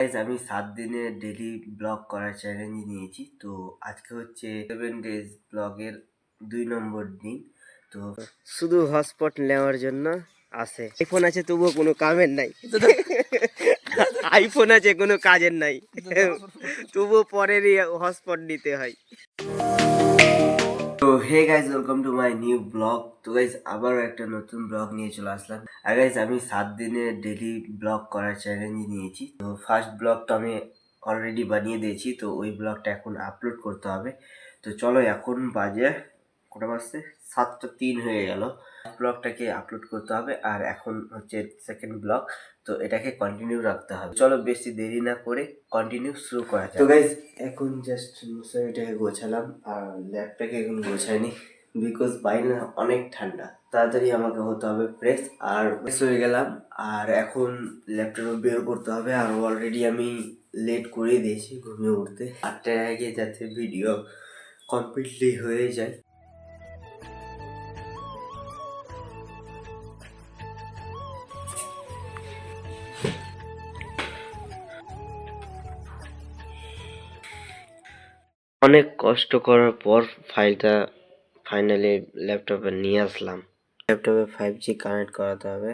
Guys আমি 7 দিনের daily blog করার চ্যালেঞ্জ নিয়েছি। তো আজকে হচ্ছে 7 ডেজ ব্লগের 2 নম্বর দিন। তো শুধু হটস্পট নেওয়ার জন্য আছে। আইফোন আছে তবুও কোনো কামের নাই। আইফোন আছে কোনো কাজের নাই, তবুও পরেরই হটস্পট নিতে হয়। তো hey guys, welcome to my new blog. তো গাইজ আবারও একটা নতুন ব্লগ নিয়ে চলে আসলাম। আর গাইজ আমি 7 দিনের ডেইলি ব্লগ করার চ্যালেঞ্জ নিয়েছি। তো ফার্স্ট ব্লগটা আমি অলরেডি বানিয়ে দিয়েছি, তো ওই ব্লগটা এখন আপলোড করতে হবে। তো চলো, এখন বাজে কটা বাজছে, 7:03 হয়ে গেল। ব্লগটাকে আপলোড করতে হবে, আর এখন হচ্ছে সেকেন্ড ব্লগ। তো এটাকে কন্টিনিউ রাখতে হবে। চলো বেশি দেরি না করে কন্টিনিউ শুরু করা যায়। তো গাইজ এখন জাস্ট মশারিটাকে গোছালাম, আর ল্যাপটাকে এখন গোছাইনি, বিকজ বাইরে অনেক ঠান্ডা। তাড়াতাড়ি আমাকে হতে হবে ফ্রেশ, আর ফ্রেশ হয়ে গেলাম। আর এখন ল্যাপটপ বের করতে হবে, আর অলরেডি আমি লেট করে দিয়েছি ঘুমিয়ে উঠতে 8টার আগে, যাতে ভিডিও কমপ্লিটলি হয়ে যায়। অনেক কষ্ট করার পর ফাইলটা ফাইনালি ল্যাপটপে নিয়ে আসলাম। ল্যাপটপে 5G কানেক্ট করাতে হবে।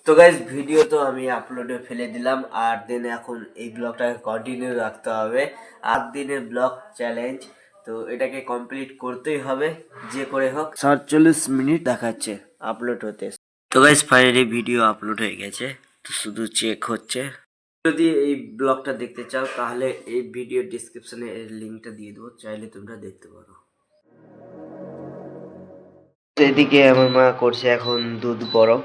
তো গাইজ ভিডিও তো আমি আপলোডে ফেলে দিলাম, আর দেন এখন এই ব্লগটাকে কন্টিনিউ রাখতে হবে। 8 দিনের ব্লগ চ্যালেঞ্জ, তো এটাকে কমপ্লিট করতেই হবে যে করে হোক। 47 মিনিট দেখাচ্ছে আপলোড হতে। তো গাইজ ফাইনালি ভিডিও আপলোড হয়ে গেছে, তো শুধু চেক হচ্ছে। যদি এই ব্লগটা দেখতে চাও তাহলে এই ভিডিও ডিসক্রিপশনে এর লিঙ্কটা দিয়ে দেবো, চাইলে তোমরা দেখতে পারো। তো এদিকে আমার মা করছে এখন দুধ গরম।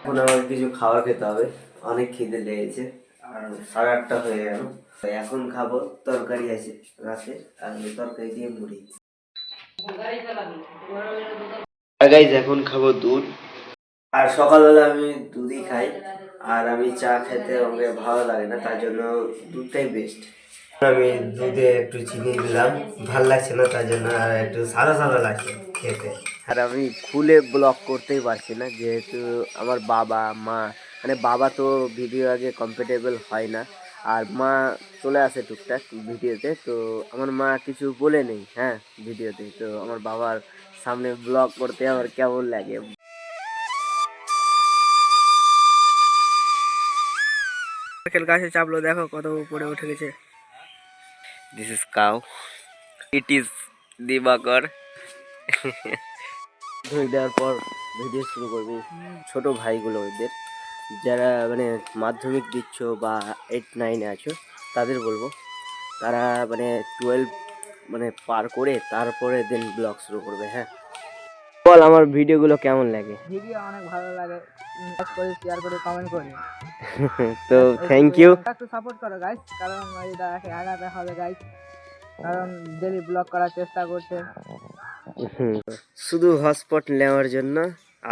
এখন আমাকে কিছু খাবার খেতে হবে, অনেক খিদে লেগেছে, আর 8:30 হয়ে গেল। এখন খাবো, তরকারি আছে রাতে, আর তরকারি দিয়ে মুড়ি। আর গাইজ এখন খাবো দুধ, আর সকালবেলা আমি দুধই খাই, আর আমি চা খেতে আমাকে ভালো লাগে না, তার জন্য দুধটাই বেস্ট। আমি দুধে একটু চিনি দিলাম, ভাল লাগছে না তার জন্য, আর একটু সাদা সাদা লাগছে খেতে। আর আমি খুলে ব্লগ করতেই পারছি না, যেহেতু আমার বাবা মা, মানে বাবা তো ভিডিও আগে কমফোর্টেবল হয় না, আর মা চলে আসে টুকটাক ভিডিওতে। তো আমার মা কিছু বলে নেই হ্যাঁ ভিডিওতে, তো আমার বাবার সামনে ব্লগ করতে আমার কেমন লাগে। গাছে চাপলো, দেখো কত উপরে উঠে গেছে। This is cow, it is Dibakar. ধুই দেওয়ার পর ভিডিও শুরু করবি। ছোট ভাইগুলো ওদের, যারা মানে মাধ্যমিক দিচ্ছ বা 8-9-এ আছো, তাদের বলবো, তারা মানে 12 মানে পার করে তারপরে দেন ব্লগ শুরু করবে। হ্যাঁ বল, আমার ভিডিওগুলো কেমন লাগে? ভিডিও অনেক ভালো লাগে, লাইক করে শেয়ার করে কমেন্ট করে। তো থ্যাংক ইউ। একটু সাপোর্ট করো গাইস, কারণ এটাকে আগাতে হবে গাইস, কারণ ডেলি ব্লগ করার চেষ্টা করছে। শুধু হটস্পট নেওয়ার জন্য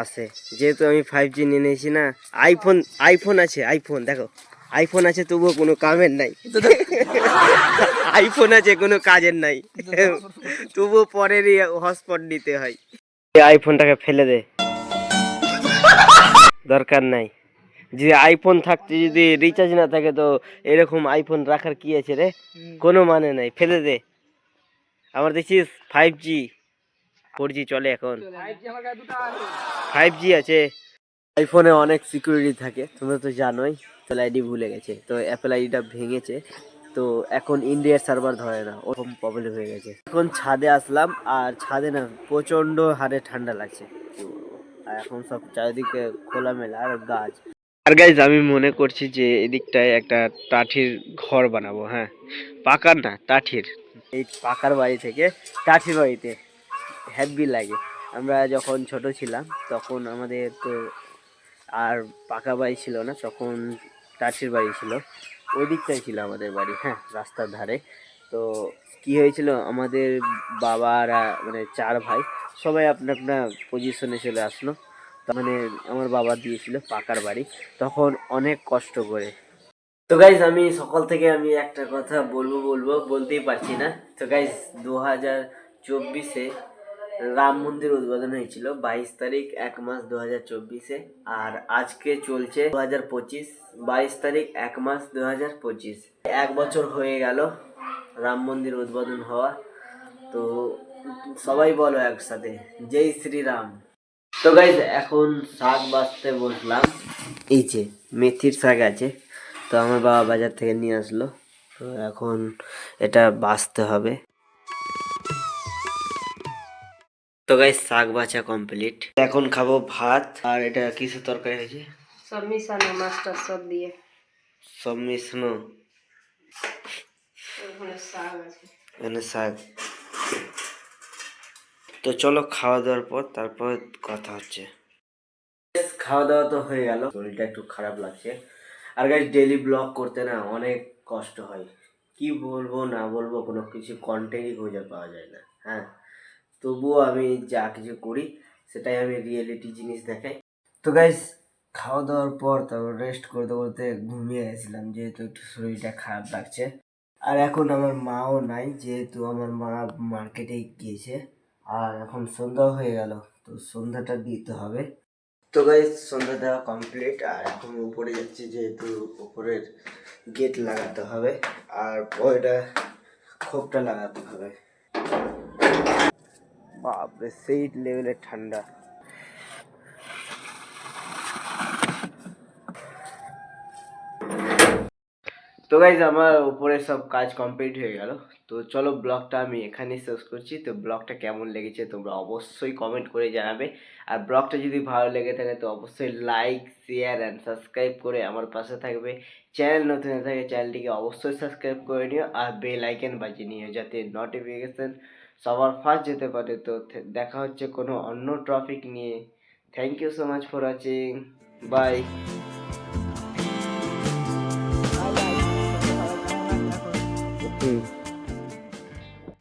আছে, যেহেতু আমি 5G নিয়ে নিয়েছি না। আইফোন আছে, আইফোন দেখো, আইফোন আছে তবুও কোনো কামের নাই। আইফোন আছে কোনো কাজের নাই, তবুও পরেরই হটস্পট নিতে হয়। আইফোনটাকে ফেলে দে, দরকার নাই। যদি আইফোন থাকতে যদি রিচার্জ না থাকে, তো এরকম আইফোন রাখার কি আছে রে, কোনো মানে নাই, ফেলে দে। আমার দেখছিস 5G, 4G চলে এখন, 5G আছে। আইফোনে অনেক সিকিউরিটি থাকে, তোমরা তো জানোই। অ্যাপেল আইডি ভুলে গেছে, তো অ্যাপেল আইডিটা ভেঙেছে, তো এখন ইন্ডিয়ার সার্ভার ধরে না, ওরকম প্রবলেম হয়ে গেছে। এখন ছাদে আসলাম, আর ছাদে না প্রচন্ড হারে ঠান্ডা লাগছে, আর এখন সব চারিদিকে খোলামেলা আর গাছ। আর গাইজ আমি মনে করছি যে এদিকটায় একটা টাঠির ঘর বানাবো। হ্যাঁ, পাকার না, টাঠির। এই পাকার বাড়ি থেকে টাঠির বাড়িতে হ্যাপি লাগে। আমরা যখন ছোট ছিলাম তখন আমাদের তো আর পাকা বাড়ি ছিল না, তখন টাঠির বাড়ি ছিল। ওই দিকটাই ছিল আমাদের বাড়ি, হ্যাঁ, রাস্তার ধারে। তো কি হয়েছিল, আমাদের বাবারা মানে 4 ভাই সবাই আপনা আপনা পজিশনে চলে আসলো। তার মানে আমার বাবা দিয়েছিল পাকার বাড়ি, তখন অনেক কষ্ট করে। তো গাইজ আমি সকাল থেকে আমি একটা কথা বলতেই পারছি না। তো গাইজ 2024-এ রাম মন্দির উদ্বোধন হয়েছিল 22 তারিখ 1 মাস 2024-এ, আর আজকে চলছে 2025, 22 তারিখ 1 মাস 2025। 1 বছর হয়ে গেল রাম মন্দির উদ্বোধন হওয়া। তো সবাই বলো একসাথে জয় শ্রীরাম। তো গাইজ এখন শাক বাছতে বসলাম। এই যে মেথির শাক আছে, তো আমার বাবা বাজার থেকে নিয়ে আসলো, তো এখন এটা বাছতে হবে। তো গাইজ শাক বাছা কমপ্লিট, এখন খাবো ভাত। আর এটা কিসের তরকারি হয়েছে? সব মিশানো মাছটা সব দিয়ে সব মিশানো, ওখানে শাক আছে। এখানে শাক। তো চলো খাওয়া দাওয়ার পর তারপর কথা হচ্ছে। খাওয়া দাওয়া তো হয়ে গেল, শরীরটা একটু খারাপ লাগছে। আর গাইজ ডেইলি ব্লগ করতে না অনেক কষ্ট হয়, কি বলবো না বলবো কোনো কিছু কন্টেন্টই খুঁজে পাওয়া যায় না। হ্যাঁ, তবুও আমি যা কিছু করি সেটাই আমি রিয়েলিটি জিনিস দেখাই। তো গাইজ খাওয়া দাওয়ার পর তারপর রেস্ট করতে করতে ঘুমিয়ে গেছিলাম, যেহেতু একটু শরীরটা খারাপ লাগছে। আর এখন আমার মাও নাই, যেহেতু আমার মা মার্কেটে গিয়েছে। আর এখন সন্ধ্যা হয়ে গেল, তো সন্ধ্যাটা দিতে হবে। তো গাইজ সন্ধ্যা দেওয়া কমপ্লিট, আর এখন উপরে যাচ্ছি, যেহেতু উপরের গেট লাগাতে হবে আর ওইটা খোপটা লাগাতে হবে। বাপরে সেই লেভেলের ঠান্ডা। তো গাইজ আমার উপরে সব কাজ কমপ্লিট হয়ে গেল। তো চলো ব্লগটা আমি এখানেই শেষ করছি। তো ব্লগটা কেমন লেগেছে তোমরা অবশ্যই কমেন্ট করে জানাবে। আর ব্লগটা যদি ভালো লেগে থাকে তো অবশ্যই লাইক, শেয়ার অ্যান্ড সাবস্ক্রাইব করে আমার পাশে থাকবে। চ্যানেল নতুন হয়ে থাকে চ্যানেলটিকে অবশ্যই সাবস্ক্রাইব করে নিও আর বেল আইকন বাজিয়ে নিও, যাতে নোটিফিকেশন সবার ফার্স্ট যেতে পারে। তো দেখা হচ্ছে কোনো অন্য টপিক নিয়ে। Thank you so much for watching, by.